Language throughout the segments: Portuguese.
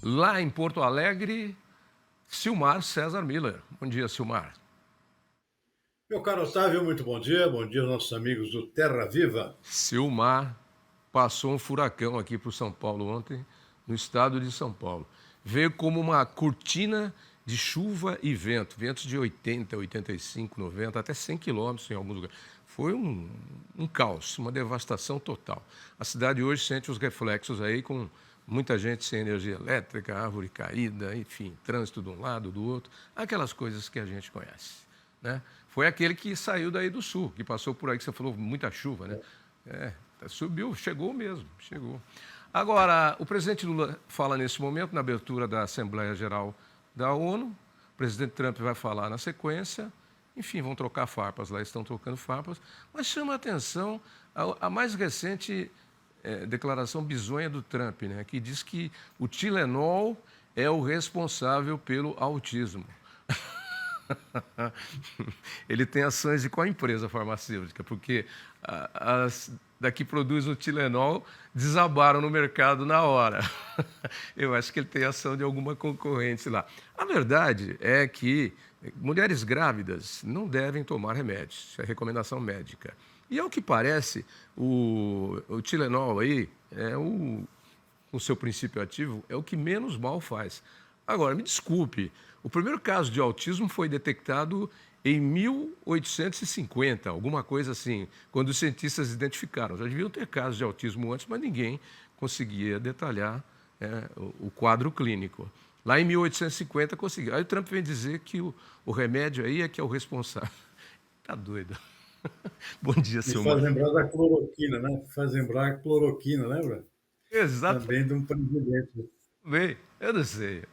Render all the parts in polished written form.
lá em Porto Alegre, Silmar César Miller. Bom dia, Silmar. Meu caro Otávio, muito bom dia aos nossos amigos do Terra Viva. Silmar passou um furacão aqui para o São Paulo ontem, no estado de São Paulo. Veio como uma cortina de chuva e vento, ventos de 80, 85, 90, até 100 quilômetros em alguns lugares. Foi um caos, uma devastação total. A cidade hoje sente os reflexos aí, com muita gente sem energia elétrica, árvore caída, enfim, trânsito de um lado, do outro, aquelas coisas que a gente conhece, né? Foi aquele que saiu daí do sul, que passou por aí, que você falou, muita chuva, né? Subiu, chegou mesmo, chegou. Agora, o presidente Lula fala nesse momento, na abertura da Assembleia Geral da ONU, o presidente Trump vai falar na sequência, enfim, vão trocar farpas lá, estão trocando farpas, mas chama a atenção a mais recente declaração bizonha do Trump, né, que diz que o Tilenol é o responsável pelo autismo. Ele tem ações de qual empresa farmacêutica? Porque as daqui produz o Tilenol desabaram no mercado na hora. Eu acho que ele tem ação de alguma concorrente lá. A verdade é que mulheres grávidas não devem tomar remédios, isso é recomendação médica. E ao que parece, o Tilenol aí, o seu princípio ativo, é o que menos mal faz. Agora, me desculpe, o primeiro caso de autismo foi detectado em 1850, alguma coisa assim, quando os cientistas identificaram. Já deviam ter casos de autismo antes, mas ninguém conseguia detalhar o quadro clínico. Lá em 1850 conseguiu. Aí o Trump vem dizer que o remédio aí é que é o responsável. Tá doido. Bom dia, Silmar. Me faz lembrar da cloroquina, né? Faz lembrar a cloroquina, lembra? Exato. Também de um presidente. Bem, eu não sei.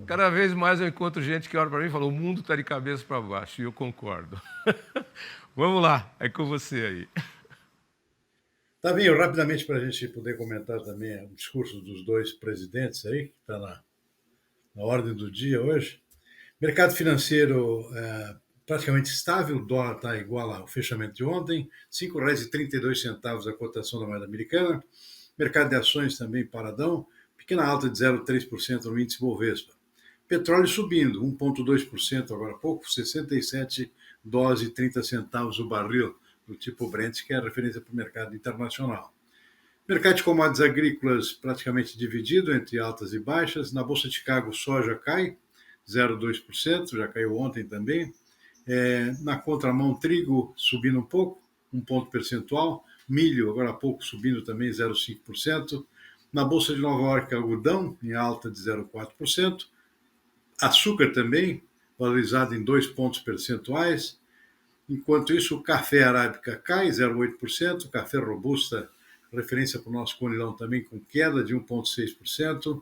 Cada vez mais eu encontro gente que olha para mim e fala, o mundo está de cabeça para baixo, e eu concordo. Vamos lá, é com você aí. Tavinho, rapidamente para a gente poder comentar também o discurso dos dois presidentes aí, que está na ordem do dia hoje. Mercado financeiro praticamente estável, o dólar está igual ao fechamento de ontem, R$ 5,32 a cotação da moeda americana. Mercado de ações também paradão, pequena alta de 0,3% no índice Bovespa. Petróleo subindo, 1,2% agora há pouco, 67 dólares e 30 centavos o barril do tipo Brent, que é a referência para o mercado internacional. Mercado de commodities agrícolas praticamente dividido entre altas e baixas. Na Bolsa de Chicago, soja cai 0,2%, já caiu ontem também. Na contramão, trigo subindo um pouco, 1 ponto percentual. Milho, agora há pouco, subindo também 0,5%. Na Bolsa de Nova York, algodão em alta de 0,4%. Açúcar também, valorizado em 2 pontos percentuais. Enquanto isso, o café arábica cai 0,8%, o café robusta, referência para o nosso conilão também, com queda de 1,6%.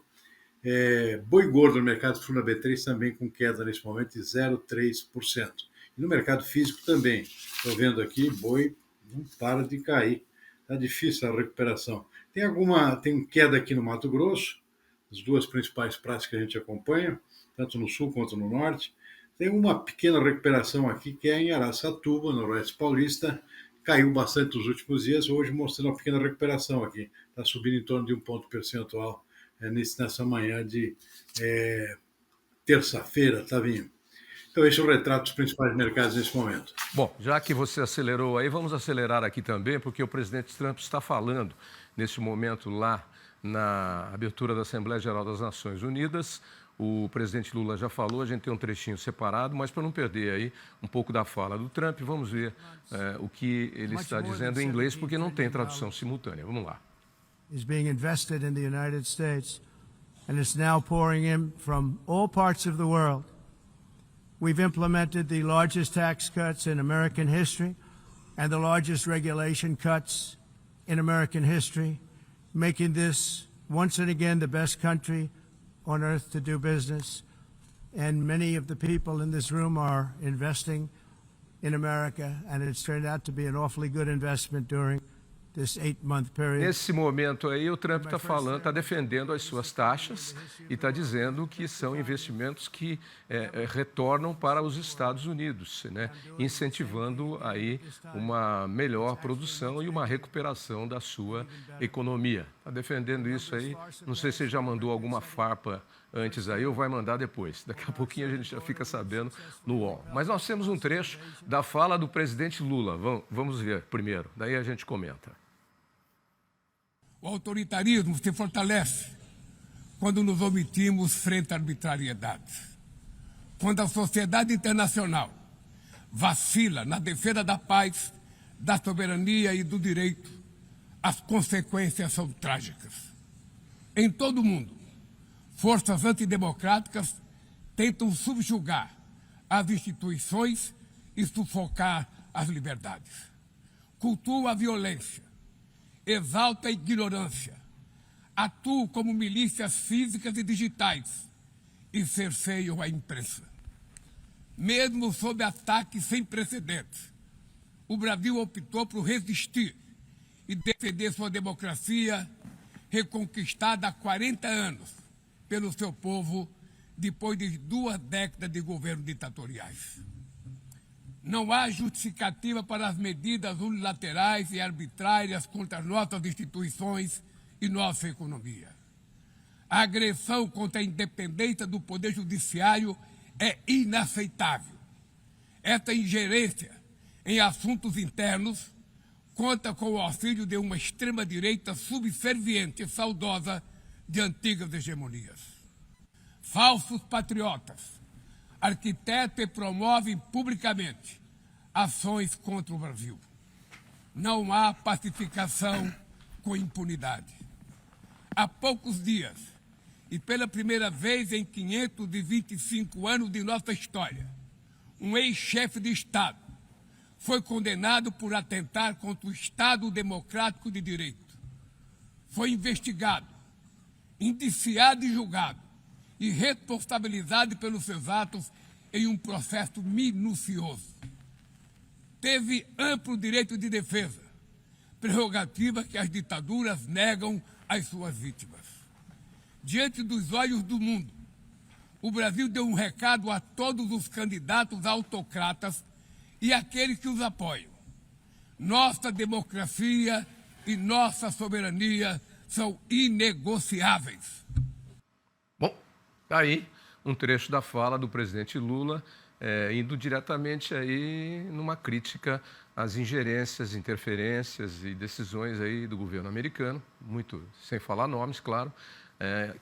Boi gordo no mercado Funa B3 também com queda nesse momento de 0,3%. E no mercado físico também. Estou vendo aqui, boi não para de cair. Está difícil a recuperação. Tem queda aqui no Mato Grosso, as duas principais praças que a gente acompanha, tanto no sul quanto no norte. Tem uma pequena recuperação aqui, que é em Araçatuba, no Oeste Paulista. Caiu bastante nos últimos dias, hoje mostrando uma pequena recuperação aqui. Está subindo em torno de 1 ponto percentual nessa manhã de terça-feira, Tavinho. Então, esse é o retrato dos principais mercados nesse momento. Bom, já que você acelerou aí, vamos acelerar aqui também, porque o presidente Trump está falando nesse momento lá na abertura da Assembleia Geral das Nações Unidas. O presidente Lula já falou, a gente tem um trechinho separado, mas para não perder aí um pouco da fala do Trump, vamos ver o que ele está dizendo em inglês, porque não tem tradução simultânea. Vamos lá. Is being invested in the United States, and it's now pouring in from all parts of the world. We've implemented the largest tax cuts in American history and the largest regulation cuts in American history, making this once and again the best country on earth to do business. And many of the people in this room are investing in America, and it's turned out to be an awfully good investment during this 8-month period. Nesse momento aí, o Trump está falando, está defendendo as suas taxas e está dizendo que são investimentos que retornam para os Estados Unidos, né? Incentivando aí uma melhor produção e uma recuperação da sua economia. Está defendendo isso aí. Não sei se já mandou alguma farpa antes aí ou vai mandar depois. Daqui a pouquinho a gente já fica sabendo no UOL. Mas nós temos um trecho da fala do presidente Lula. Vamos ver primeiro, daí a gente comenta. O autoritarismo se fortalece quando nos omitimos frente à arbitrariedade. Quando a sociedade internacional vacila na defesa da paz, da soberania e do direito, as consequências são trágicas. Em todo o mundo, forças antidemocráticas tentam subjugar as instituições e sufocar as liberdades. Cultuam a violência, exaltam a ignorância, atuam como milícias físicas e digitais e cerceiam a imprensa. Mesmo sob ataques sem precedentes, o Brasil optou por resistir e defender sua democracia, reconquistada há 40 anos pelo seu povo, depois de 2 décadas de governos ditatoriais. Não há justificativa para as medidas unilaterais e arbitrárias contra nossas instituições e nossa economia. A agressão contra a independência do Poder Judiciário é inaceitável. Esta ingerência em assuntos internos conta com o auxílio de uma extrema-direita subserviente e saudosa de antigas hegemonias. Falsos patriotas arquitetam e promovem publicamente ações contra o Brasil. Não há pacificação com impunidade. Há poucos dias, e pela primeira vez em 525 anos de nossa história, um ex-chefe de Estado foi condenado por atentar contra o Estado Democrático de Direito. Foi investigado, indiciado e julgado, e responsabilizado pelos seus atos em um processo minucioso. Teve amplo direito de defesa, prerrogativa que as ditaduras negam às suas vítimas. Diante dos olhos do mundo, o Brasil deu um recado a todos os candidatos autocratas e àqueles que os apoiam. Nossa democracia e nossa soberania são inegociáveis. Bom, tá aí um trecho da fala do presidente Lula, indo diretamente aí numa crítica às ingerências, interferências e decisões aí do governo americano, muito sem falar nomes, claro,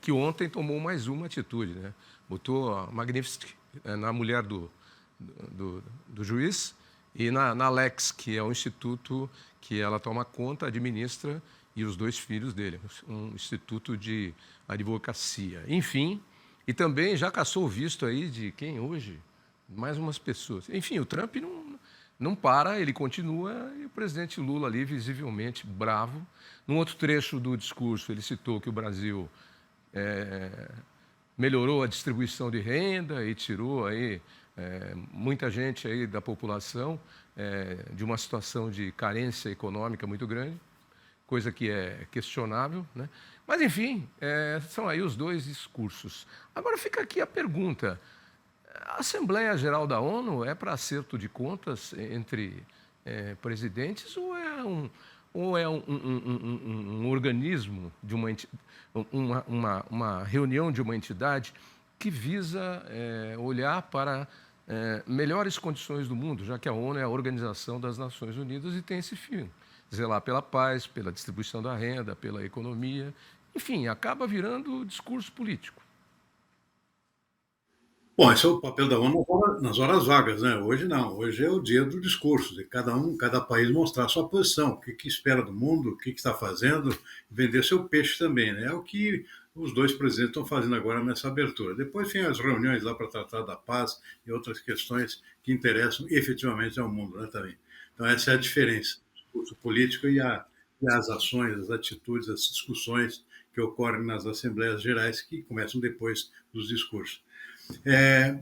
que ontem tomou mais uma atitude, né? Botou a Magnitsky na mulher do juiz e na Lex, que é o instituto que ela toma conta, administra, e os 2 filhos dele, um instituto de advocacia. Enfim, e também já caçou o visto aí de quem hoje? Mais umas pessoas. Enfim, o Trump não para, ele continua, e o presidente Lula ali visivelmente bravo. Num outro trecho do discurso, ele citou que o Brasil melhorou a distribuição de renda e tirou aí muita gente aí da população de uma situação de carência econômica muito grande, coisa que é questionável, né? Mas, enfim, são aí os 2 discursos. Agora fica aqui a pergunta: a Assembleia Geral da ONU é para acerto de contas entre presidentes ou é um organismo, de uma reunião de uma entidade que visa olhar para melhores condições do mundo, já que a ONU é a Organização das Nações Unidas e tem esse fim, zelar pela paz, pela distribuição da renda, pela economia, enfim, acaba virando discurso político. Bom, esse é o papel da ONU nas horas vagas, né? Hoje não, hoje é o dia do discurso, de cada país mostrar a sua posição, o que espera do mundo, o que está fazendo, vender seu peixe também, né? É o que os 2 presidentes estão fazendo agora nessa abertura. Depois tem as reuniões lá para tratar da paz e outras questões que interessam efetivamente ao mundo, né, também. Então essa é a diferença, o discurso político e as ações, as atitudes, as discussões que ocorrem nas Assembleias Gerais, que começam depois dos discursos.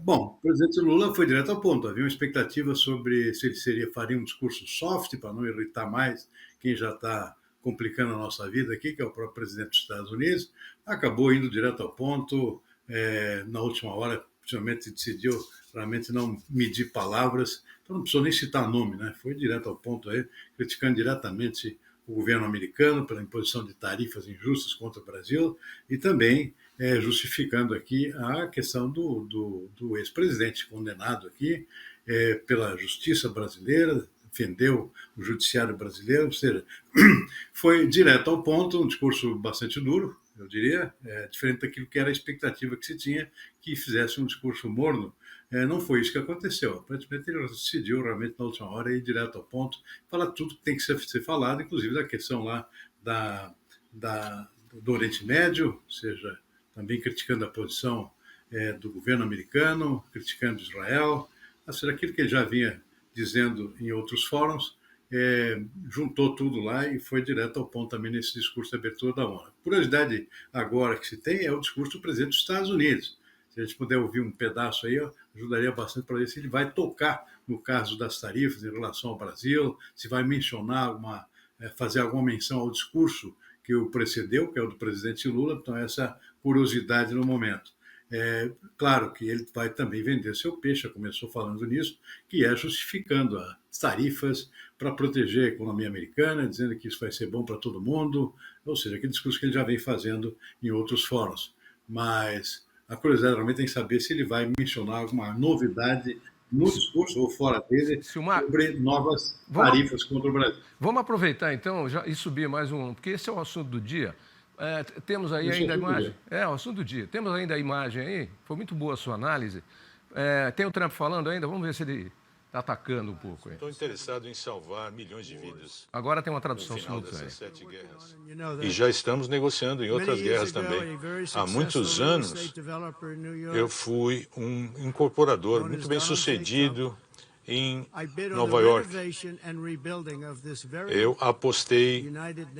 Bom, o presidente Lula foi direto ao ponto. Havia uma expectativa sobre se ele faria um discurso soft para não irritar mais quem já está complicando a nossa vida aqui, que é o próprio presidente dos Estados Unidos. Acabou indo direto ao ponto. Na última hora, finalmente decidiu realmente não medir palavras. Então não precisou nem citar nome, né? Foi direto ao ponto aí, criticando diretamente o governo americano pela imposição de tarifas injustas contra o Brasil e também justificando aqui a questão do ex-presidente condenado aqui pela justiça brasileira, defendeu o judiciário brasileiro, ou seja, foi direto ao ponto, um discurso bastante duro, eu diria, diferente daquilo que era a expectativa que se tinha, que fizesse um discurso morno. Não foi isso que aconteceu. Aparentemente ele decidiu realmente na última hora ir direto ao ponto, falar tudo que tem que ser falado, inclusive da questão lá do Oriente Médio, ou seja, também criticando a posição do governo americano, criticando Israel, ou seja, aquilo que ele já vinha dizendo em outros fóruns, juntou tudo lá e foi direto ao ponto também nesse discurso de abertura da ONU. A curiosidade agora que se tem é o discurso do presidente dos Estados Unidos. Se a gente puder ouvir um pedaço aí, ajudaria bastante para ver se ele vai tocar no caso das tarifas em relação ao Brasil, se vai mencionar fazer alguma menção ao discurso que o precedeu, que é o do presidente Lula. Então, essa curiosidade no momento. Claro que ele vai também vender seu peixe, já começou falando nisso, que é justificando as tarifas para proteger a economia americana, dizendo que isso vai ser bom para todo mundo, ou seja, aquele discurso que ele já vem fazendo em outros fóruns. Mas a curiosidade realmente tem que saber se ele vai mencionar alguma novidade no discurso ou fora dele sobre novas tarifas contra o Brasil. Vamos aproveitar então e subir mais um, porque esse é o assunto do dia. Temos aí ainda a imagem. O assunto do dia. Temos ainda a imagem aí. Foi muito boa a sua análise. Tem o Trump falando ainda? Vamos ver se ele está atacando um pouco. Estou interessado em salvar milhões de vidas. Agora tem uma tradução no final simultânea. dessas 7 guerras. E já estamos negociando em outras guerras também. Há muitos anos, eu fui um incorporador muito bem sucedido em Nova York. Eu apostei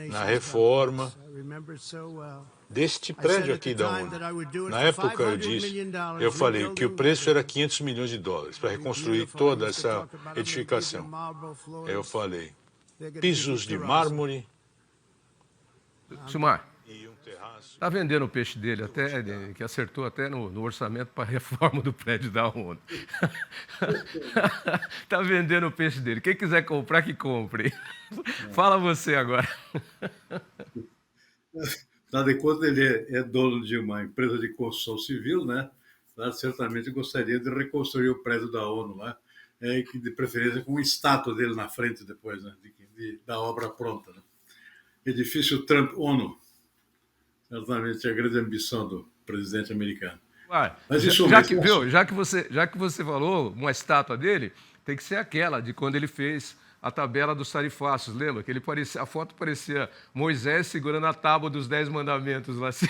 na reforma deste prédio aqui da ONU. Na época eu falei que o preço era 500 milhões de dólares para reconstruir toda essa edificação. Eu falei, pisos de mármore. Silmar, está vendendo o peixe dele, que acertou até no orçamento para a reforma do prédio da ONU. Está vendendo o peixe dele. Quem quiser comprar, que compre. Fala você agora. Afinal de contas, ele é dono de uma empresa de construção civil, né? Certamente gostaria de reconstruir o prédio da ONU lá, de preferência com uma estátua dele na frente depois, né? Da obra pronta. Né? Edifício Trump-ONU. Certamente é a grande ambição do presidente americano. Mas isso já que você falou uma estátua dele, tem que ser aquela de quando ele fez a tabela dos tarifaços, lembra? Que a foto parecia Moisés segurando a tábua dos 10 mandamentos lá assim.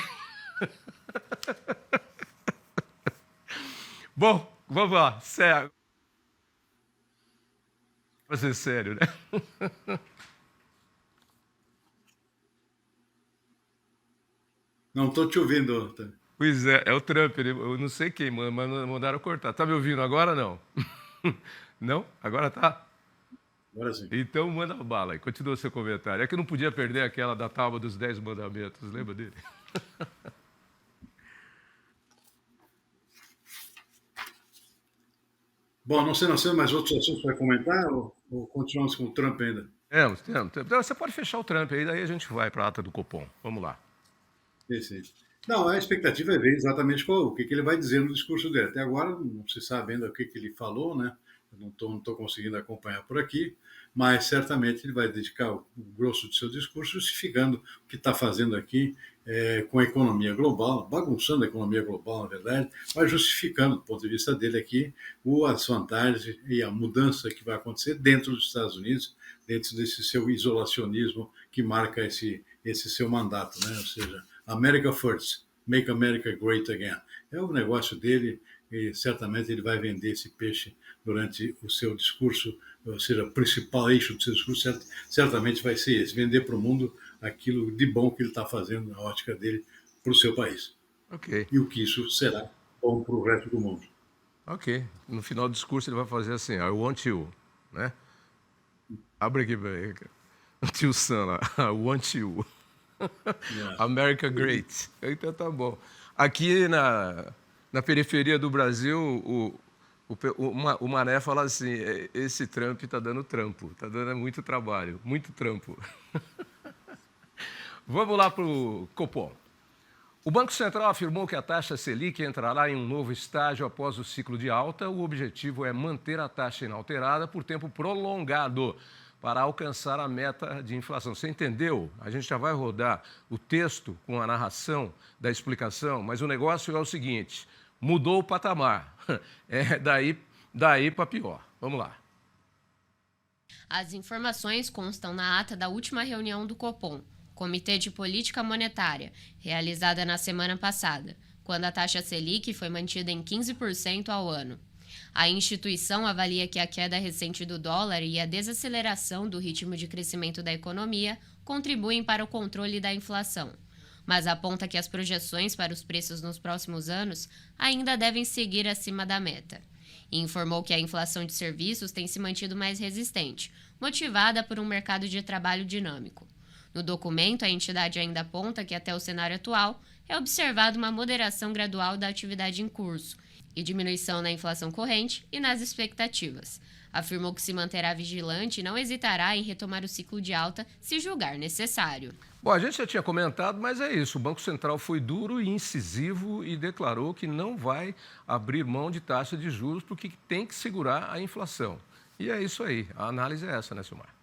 Bom, vamos lá, sério. Pra ser sério, né? Não estou te ouvindo. Pois é o Trump. Eu não sei quem, mas mandaram cortar. Tá me ouvindo agora, não? Não? Agora tá? Agora sim. Então manda bala aí, continua o seu comentário. É que eu não podia perder aquela da tábua dos 10 mandamentos, lembra dele? Bom, não sei mais outros assuntos para comentar ou continuamos com o Trump ainda? Temos. Então, você pode fechar o Trump aí, daí a gente vai para a ata do Copom. Vamos lá. Sim. Não, a expectativa é ver exatamente o que ele vai dizer no discurso dele. Até agora não se sabe ainda o que ele falou, né? Eu não estou conseguindo acompanhar por aqui, mas certamente ele vai dedicar o grosso do seu discurso justificando o que está fazendo aqui com a economia global, bagunçando a economia global, na verdade, mas justificando, do ponto de vista dele aqui, as vantagens e a mudança que vai acontecer dentro dos Estados Unidos, dentro desse seu isolacionismo que marca esse seu mandato, né? Ou seja, America First, Make America Great Again. É o negócio dele e certamente ele vai vender esse peixe durante o seu discurso, ou seja, o principal eixo do seu discurso certamente vai ser esse, vender para o mundo aquilo de bom que ele está fazendo na ótica dele para o seu país. Ok. E o que isso será bom para o resto do mundo. Ok. No final do discurso ele vai fazer assim, I want you, né? Abre aqui, o tio Sam lá, I want you. Yeah. America Great. Então tá bom. Aqui na periferia do Brasil, o Mané fala assim, esse Trump está dando trampo, está dando muito trabalho, muito trampo. Vamos lá para o Copom. O Banco Central afirmou que a taxa Selic entrará em um novo estágio após o ciclo de alta. O objetivo é manter a taxa inalterada por tempo prolongado para alcançar a meta de inflação. Você entendeu? A gente já vai rodar o texto com a narração da explicação, mas o negócio é o seguinte, mudou o patamar. É daí para pior. Vamos lá. As informações constam na ata da última reunião do Copom, Comitê de Política Monetária, realizada na semana passada, quando a taxa Selic foi mantida em 15% ao ano. A instituição avalia que a queda recente do dólar e a desaceleração do ritmo de crescimento da economia contribuem para o controle da inflação, mas aponta que as projeções para os preços nos próximos anos ainda devem seguir acima da meta. E informou que a inflação de serviços tem se mantido mais resistente, motivada por um mercado de trabalho dinâmico. No documento, a entidade ainda aponta que até o cenário atual é observada uma moderação gradual da atividade em curso e diminuição na inflação corrente e nas expectativas. Afirmou que se manterá vigilante e não hesitará em retomar o ciclo de alta se julgar necessário. Bom, a gente já tinha comentado, mas é isso. O Banco Central foi duro e incisivo e declarou que não vai abrir mão de taxa de juros porque tem que segurar a inflação. E é isso aí. A análise é essa, né, Silmar?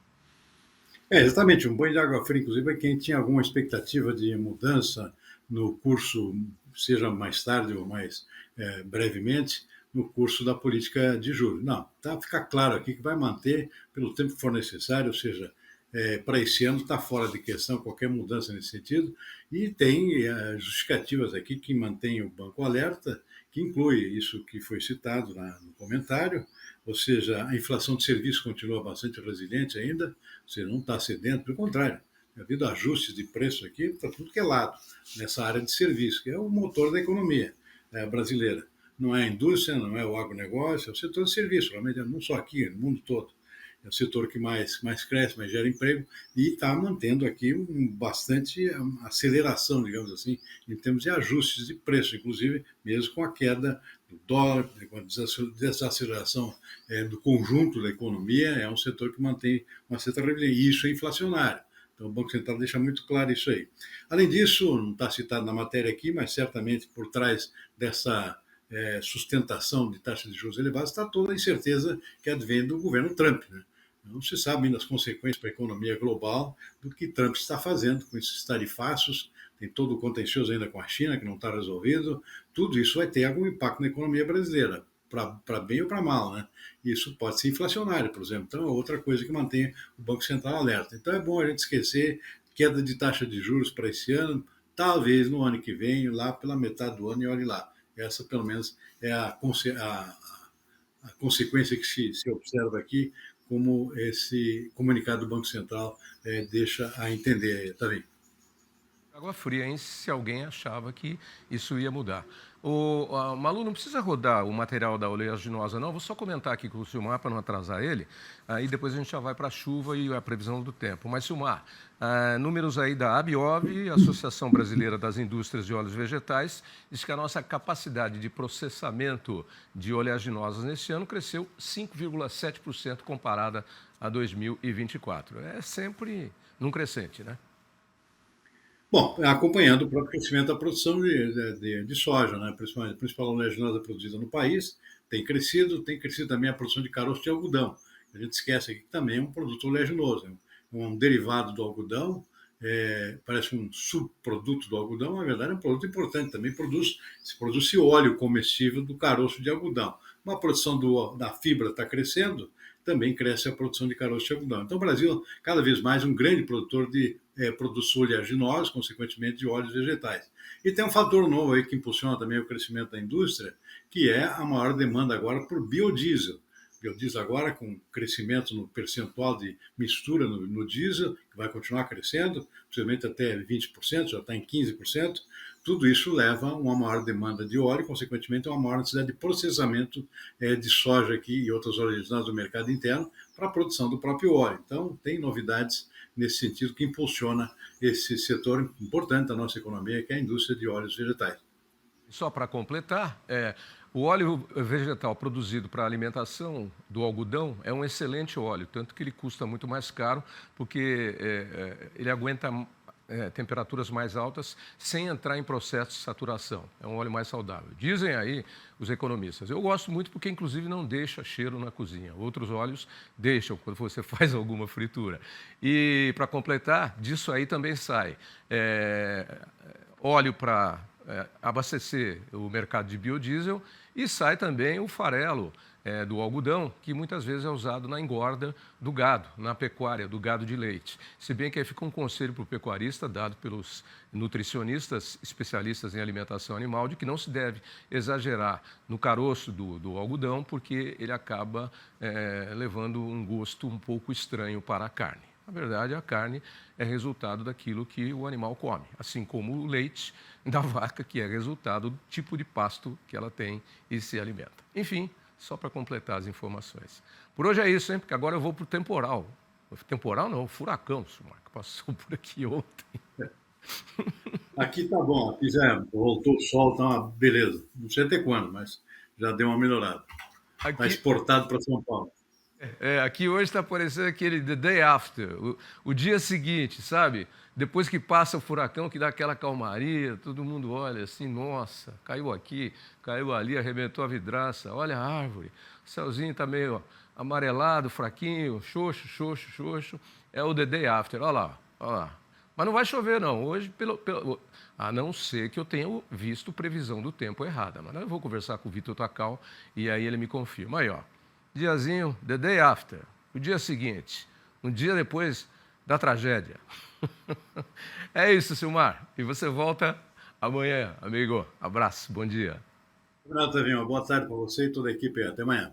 Exatamente. Um banho de água fria, inclusive, é quem tinha alguma expectativa de mudança no curso, seja mais tarde ou mais brevemente, no curso da política de juros. Não, fica claro aqui que vai manter pelo tempo que for necessário, ou seja, para esse ano está fora de questão qualquer mudança nesse sentido, e tem justificativas aqui que mantém o banco alerta, que inclui isso que foi citado no comentário, ou seja, a inflação de serviços continua bastante resiliente ainda, você não está cedendo, pelo contrário, devido a ajustes de preço aqui, está tudo que é lado nessa área de serviço, que é o motor da economia brasileira. Não é a indústria, não é o agronegócio, é o setor de serviço, realmente, não só aqui, no mundo todo. É o setor que mais cresce, mais gera emprego e está mantendo aqui bastante aceleração, digamos assim, em termos de ajustes de preço, inclusive mesmo com a queda do dólar, com a desaceleração do conjunto da economia, é um setor que mantém uma certa resiliência, e isso é inflacionário. Então, o Banco Central deixa muito claro isso aí. Além disso, não está citado na matéria aqui, mas certamente por trás dessa sustentação de taxas de juros elevadas está toda a incerteza que advém do governo Trump, né? Não se sabe ainda as consequências para a economia global do que Trump está fazendo com esses tarifácios, tem todo o contencioso ainda com a China, que não está resolvido, tudo isso vai ter algum impacto na economia brasileira, para bem ou para mal, né? Isso pode ser inflacionário, por exemplo, então é outra coisa que mantém o Banco Central alerta. Então é bom a gente esquecer queda de taxa de juros para esse ano, talvez no ano que vem, lá pela metade do ano, e olhe lá. Essa, pelo menos, é a consequência que se observa aqui, como esse comunicado do Banco Central deixa a entender, tá vendo? Água fria, hein? Se alguém achava que isso ia mudar. O Malu, não precisa rodar o material da oleaginosa, não. Vou só comentar aqui com o Silmar para não atrasar ele. Aí depois a gente já vai para a chuva e a previsão do tempo. Mas, Silmar, números aí da ABIOV, Associação Brasileira das Indústrias de Óleos Vegetais, diz que a nossa capacidade de processamento de oleaginosas nesse ano cresceu 5,7% comparada a 2024. É sempre num crescente, né? Bom, acompanhando o próprio crescimento da produção de soja, né? A principal oleaginosa produzida no país, tem crescido também a produção de caroço de algodão. A gente esquece aqui que também é um produto oleaginoso, é um derivado do algodão, parece um subproduto do algodão, na verdade é um produto importante, também produz óleo comestível do caroço de algodão. Uma produção da fibra está crescendo, também cresce a produção de caroço de algodão. Então o Brasil, cada vez mais, um grande produtor de produtos oleaginosos, consequentemente de óleos vegetais. E tem um fator novo aí que impulsiona também o crescimento da indústria, que é a maior demanda agora por biodiesel. Biodiesel agora com crescimento no percentual de mistura no diesel, que vai continuar crescendo, possivelmente até 20%, já está em 15%. Tudo isso leva a uma maior demanda de óleo e, consequentemente, a uma maior necessidade de processamento de soja aqui e outras oleaginosas do mercado interno para a produção do próprio óleo. Então, tem novidades nesse sentido que impulsiona esse setor importante da nossa economia, que é a indústria de óleos vegetais. Só para completar, o óleo vegetal produzido para a alimentação do algodão é um excelente óleo, tanto que ele custa muito mais caro, porque ele aguenta temperaturas mais altas sem entrar em processo de saturação. É um óleo mais saudável. Dizem aí os economistas. Eu gosto muito porque, inclusive, não deixa cheiro na cozinha. Outros óleos deixam quando você faz alguma fritura. E, para completar, disso aí também sai óleo para abastecer o mercado de biodiesel e sai também o farelo do algodão, que muitas vezes é usado na engorda do gado, na pecuária, do gado de leite. Se bem que aí fica um conselho para o pecuarista, dado pelos nutricionistas especialistas em alimentação animal, de que não se deve exagerar no caroço do algodão, porque ele acaba levando um gosto um pouco estranho para a carne. Na verdade, a carne é resultado daquilo que o animal come, assim como o leite da vaca, que é resultado do tipo de pasto que ela tem e se alimenta. Enfim, só para completar as informações. Por hoje é isso, hein? Porque agora eu vou para o temporal. Temporal não, furacão, Silmar, que passou por aqui ontem. Aqui tá bom, aqui já voltou o sol, tá uma beleza. Não sei até quando, mas já deu uma melhorada. Está exportado para São Paulo. Aqui hoje está parecendo aquele the day after, o dia seguinte, sabe? Depois que passa o furacão, que dá aquela calmaria, todo mundo olha assim, nossa, caiu aqui, caiu ali, arrebentou a vidraça, olha a árvore, o céuzinho está meio amarelado, fraquinho, xoxo, é o the day after, olha lá, olha lá. Mas não vai chover não, hoje, a não ser que eu tenha visto previsão do tempo errada, mas eu vou conversar com o Vitor Takal e aí ele me confirma. Aí, ó. Diazinho, the day after, o dia seguinte, um dia depois da tragédia. É isso, Silmar. E você volta amanhã, amigo. Abraço, bom dia. Obrigado, Tavinho. Boa tarde para você e toda a equipe. Até amanhã.